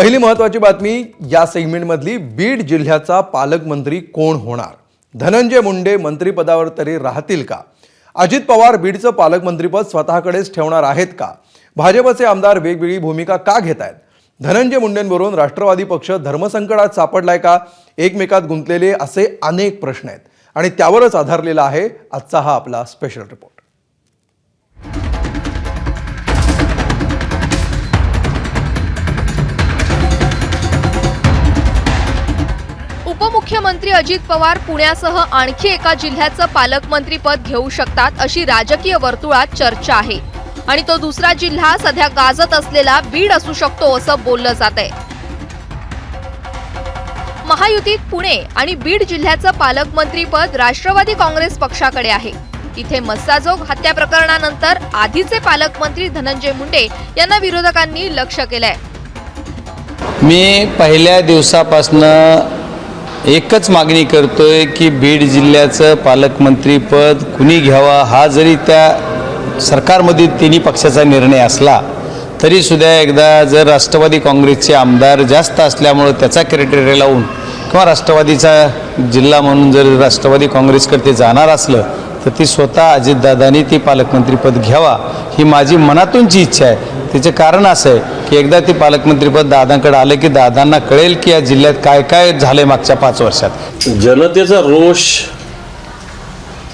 पहिली महत्त्वाची बातमी या सेगमेंटमधली, बीड जिल्ह्याचा पालकमंत्री कोण होणार? धनंजय मुंडे मंत्रिपदावर तरी राहतील का? अजित पवार बीडचं पालकमंत्रीपद स्वतःकडेच ठेवणार आहेत का? भाजपचे आमदार वेगवेगळी भूमिका का घेत आहेत? धनंजय मुंडेंवरून राष्ट्रवादी पक्ष धर्मसंकटात सापडलाय का? एकमेकात गुंतलेले असे अनेक प्रश्न आहेत आणि त्यावरच आधारलेला आहे आजचा हा आपला स्पेशल रिपोर्ट. उपमुख्यमंत्री अजित पवार पुण्यासह आणखी एका जिल्ह्याचं पालकमंत्रीपद घेऊ शकतात अशी राजकीय वर्तुळात चर्चा आहे आणि तो दुसरा जिल्हा सध्या गाजत असलेला बीड असू शकतो असं बोललं जातंय. महायुतीत पुणे आणि बीड जिल्ह्याचं पालकमंत्रीपद राष्ट्रवादी काँग्रेस पक्षाकडे आहे. इथे मस्साजोग हत्या प्रकरणानंतर आधीचे पालकमंत्री धनंजय मुंडे यांना विरोधकांनी लक्ष्य केलंय. मी पहिल्या दिवसापासून एकच मागणी करतोय की बीड जिल्ह्याचं पालकमंत्रीपद कुणी घ्यावा. हा जरी त्या सरकारमध्ये तिन्ही पक्षाचा निर्णय असला तरी सुद्धा एकदा जर राष्ट्रवादी काँग्रेसचे आमदार जास्त असल्यामुळे त्याचा क्रायटेरिया लावून किंवा राष्ट्रवादीचा जिल्हा म्हणून जर राष्ट्रवादी काँग्रेसकडे जाणार असलं तर ती स्वतः अजितदादांनी ती पालकमंत्रीपद घ्यावा ही माझी मनातूनची इच्छा आहे. त्याचे कारण असं आहे की एकदा ती पालकमंत्रीपद दादांकडे आलं की दादांना कळेल की या जिल्ह्यात काय काय झालंय मागच्या 5 वर्षात. जनतेचा रोष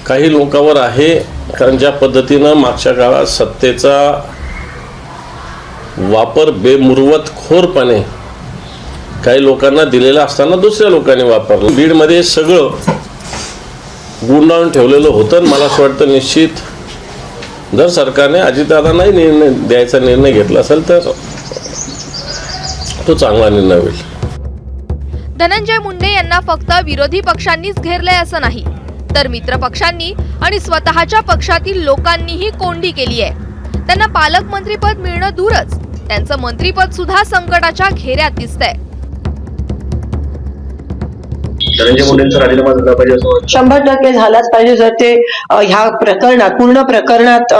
काही लोकांवर आहे, कारण ज्या पद्धतीनं मागच्या काळात सत्तेचा वापर बेमुरवतखोरपणे काही लोकांना दिलेला असताना दुसऱ्या लोकांनी वापरलं. बीडमध्ये सगळं गुंडाळून ठेवलेलं होतं. मला असं वाटतं निश्चित जर सरकारने अजितदादांनाही निर्णय घेतला असेल तर तो चांगला निर्णय होईल. धनंजय मुंडे यांना फक्त विरोधी पक्षांनीच घेरलंय असं नाही, तर मित्र पक्षांनी आणि स्वतःच्या पक्षातील लोकांनीही कोंडी केली आहे. त्यांना पालकमंत्रीपद मिळणं दूरच, त्यांचं मंत्रीपद सुद्धा संकटाच्या घेऱ्यात दिसतंय. धनंजय मुंडेंचा राजीनामा झाला पाहिजे असं 100% झालाच पाहिजे. जर ते ह्या प्रकरणात पूर्ण प्रकरणात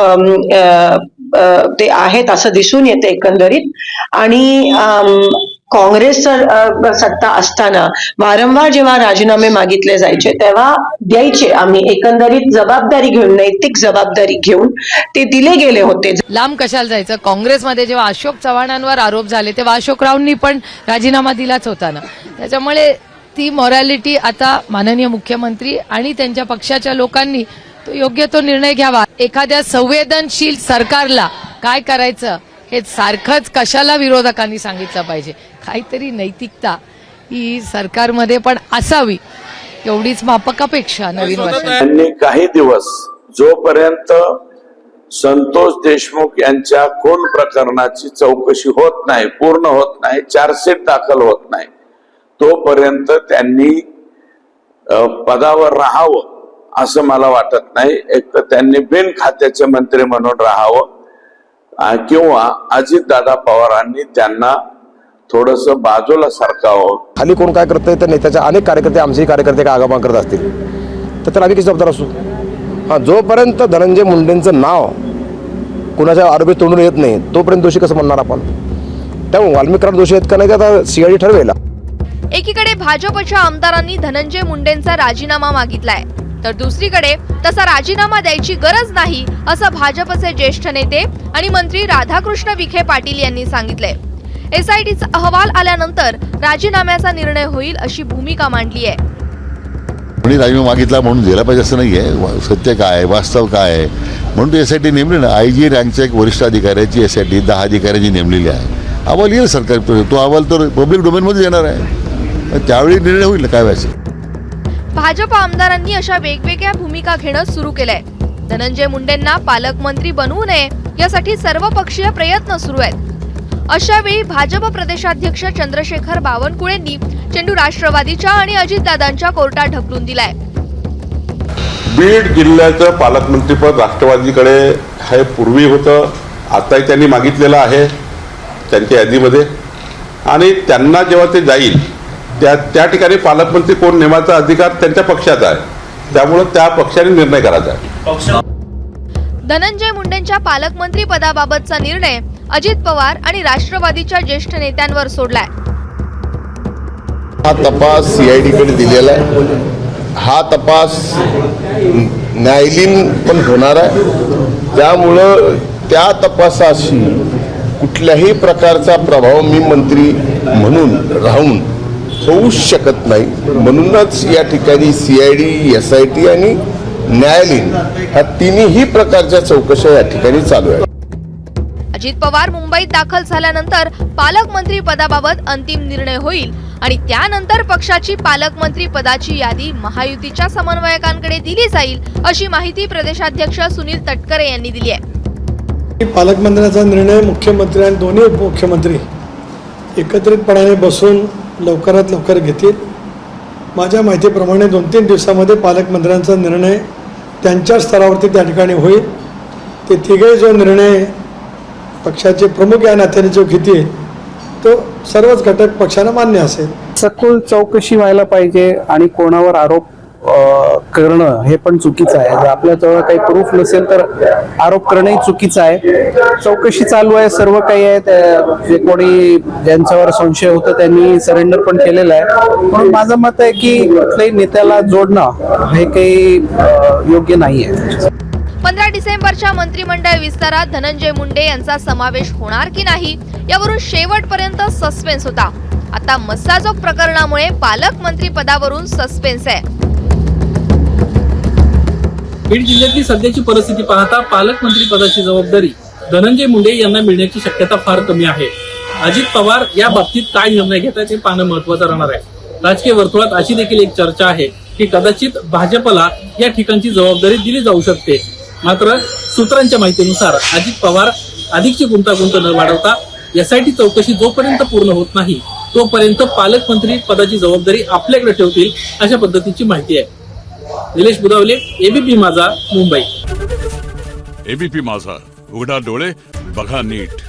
ते आहेत असं दिसून येते एकंदरीत. आणि काँग्रेस सत्ता असताना वारंवार जेव्हा राजीनामे मागितले जायचे तेव्हा द्यायचे आम्ही एकंदरीत जबाबदारी घेऊन, नैतिक जबाबदारी घेऊन ते दिले गेले होते. लांब कशाला जायचं? काँग्रेसमध्ये जेव्हा अशोक चव्हाणांवर आरोप झाले तेव्हा अशोकरावांनी पण राजीनामा दिलाच होता ना. त्याच्यामुळे ती मॉरॅलिटी आता माननीय मुख्यमंत्री आणि त्यांच्या पक्षाच्या लोकांनी तो योग्य तो निर्णय घ्यावा. एखाद्या संवेदनशील सरकारला काय करायचं हे सारखंच कशाला विरोधकांनी सांगितलं पाहिजे. काहीतरी नैतिकता ही सरकारमध्ये पण असावी एवढीच माफक अपेक्षा नवीन वर्षात. त्यांनी काही दिवस जोपर्यंत संतोष देशमुख यांच्या खून प्रकरणाची चौकशी होत नाही, पूर्ण होत नाही, चार्जशीट दाखल होत नाही, तोपर्यंत त्यांनी पदावर राहावं असं मला वाटत नाही. एक तर त्यांनी बिन खात्याचे मंत्री म्हणून राहावं किंवा अजितदादा पवारांनी त्यांना थोडस बाजूला सरकावं. खाली कोण काय करतंय तर नेत्याच्या अनेक कार्यकर्ते, आमचे कार्यकर्ते काय आगामा करत असतील तर त्याला आम्ही किती जबाबदार असू? हा, जोपर्यंत धनंजय मुंडेंचं नाव कुणाच्या आरोपी तोंडून येत नाही तोपर्यंत दोषी कसं म्हणणार आपण? त्यामुळे वाल्मिकांना दोषी आहेत का नाही ते आता सीआयडी ठरवेल. एकीकडे भाजपच्या आमदारांनी धनंजय मुंडेंचा राजीनामा मागितलाय, तर दुसरीकडे तसा राजीनामा द्यायची गरज नाही असं भाजपचे ज्येष्ठ नेते आणि मंत्री राधाकृष्ण विखे पाटील यांनी सांगितलंय. एसआयटीचा अहवाल आल्यानंतर राजीनाम्याचा निर्णय होईल अशी भूमिका मांडली आहे. कोणी राजीनामा मागितला म्हणून दिला पाहिजे असं नाही आहे. सत्य काय आहे, वास्तव काय आहे म्हणून तो एसआयटी नेमली ना. IG रँकच्या एक वरिष्ठ अधिकाऱ्याची एसआयटी 10 अधिकाऱ्यांची नेमलेली आहे. अहवाल येईल सरकार, तो अहवाल तर पब्लिक डोमेनमध्ये येणार आहे, त्यावेळी निर्णय होईल काय व्हायचं. भाजप आमदारांनी अशा वेगवेगळ्या भूमिका घेणं सुरू केलंय. धनंजय मुंडेंना पालकमंत्री बनवू नये यासाठी सर्वपक्षीय प्रयत्न सुरू आहेत. अशा वेळी भाजप प्रदेशाध्यक्ष चंद्रशेखर बावनकुळेंनी चेंडू राष्ट्रवादीच्या आणि अजितदादांच्या कोर्टात ढकलून दिलाय. बीड जिल्ह्याचं पालकमंत्रीपद राष्ट्रवादीकडे हे पूर्वी होतं, आताही त्यांनी मागितलेलं आहे त्यांच्या यादीमध्ये. आणि त्यांना जेव्हा ते जाईल त्या ठिकाणी पालकमंत्री कोण नेमाचा अधिकार त्यांच्या पक्षाचा आहे, त्यामुळे त्या पक्षाने निर्णय करायचा आहे. धनंजय मुंडेंच्या पालकमंत्री पदाबाबतचा निर्णय अजित पवार आणि राष्ट्रवादीच्या ज्येष्ठ नेत्यांवर सोडलाय. हा तपास CID कडे दिलेला आहे. हा तपास न्यायालयीन पण होणार आहे. त्यामुळं त्या तपासाशी कुठल्याही प्रकारचा प्रभाव मी मंत्री म्हणून राहून होऊ शकत नाही. म्हणूनच या ठिकाणी CID, SIT आणि न्यायालयीन ह्या तिन्ही प्रकारच्या चौकशा या ठिकाणी चालू आहेत. अजित पवार मुंबईत दाखल झाल्यानंतर पालकमंत्री पदाबाबत अंतिम निर्णय होईल आणि त्यानंतर पक्षाची पालकमंत्री पदाची यादी महायुतीच्या समन्वयकांकडे दिली जाईल, अशी माहिती प्रदेशाध्यक्ष सुनील तटकरे यांनी दिली आहे. पालकमंत्र्यांचा निर्णय मुख्यमंत्री आणि दोन्ही उपमुख्यमंत्री एकत्रितपणाने बसून लवकरात लवकर घेतील. माझ्या माहितीप्रमाणे 2-3 दिवसामध्ये पालकमंत्र्यांचा निर्णय त्यांच्या स्तरावरती त्या ठिकाणी होईल. ते तिघे जो निर्णय पक्षाचे प्रमुख या नात्याने जो घेतील तो सर्वच घटक पक्षाला मान्य असेल. सखोल चौकशी व्हायला पाहिजे आणि कोणावर आरोप करणं हे पण चुकीचं आहे. जर आपल्याजवळ काही प्रूफ नसेल तर आरोप करणंही चुकीचं आहे. चौकशी चालू आहे, सर्व काही आहे. जे कोणी ज्यांच्यावर संशय होता त्यांनी सरेंडर पण केलेलं आहे. म्हणून माझं मत आहे की कुठल्याही नेत्याला जोडणं हे काही योग्य नाही आहे. 15 डिसेंबरच्या मंत्रिमंडळ विस्तारात धनंजय मुंडे यांचा समावेश होणार की नाही यावरून शेवटपर्यंत सस्पेन्स होता. आता मस्साजोग प्रकरणामुळे पालकमंत्री पदावरून सस्पेन्स आहे. बीड जिल्ह्यातली सध्याची परिस्थिती पाहता पालकमंत्री पदाची जबाबदारी धनंजय मुंडे यांना मिळण्याची शक्यता फार कमी आहे. अजित पवार या बाबतीत काय निर्णय घेतात हे पाहणं महत्त्वाचं राहणार आहे. राजकीय वर्तुळात अशी देखील एक चर्चा आहे की कदाचित भाजपला या ठिकाणची जबाबदारी दिली जाऊ शकते. मात्र सूत्रांच्या माहितीनुसार अजित पवार अधिकची गुंतागुंत न वाढवता SIT चौकशी जोपर्यंत पूर्ण होत नाही तोपर्यंत पालकमंत्री पदाची जबाबदारी आपल्याकडे ठेवतील, अशा पद्धतीची माहिती आहे. निलेश बुदावले, ABP माझा, मुंबई. ABP माझा, उघडा डोळे बघा नीट.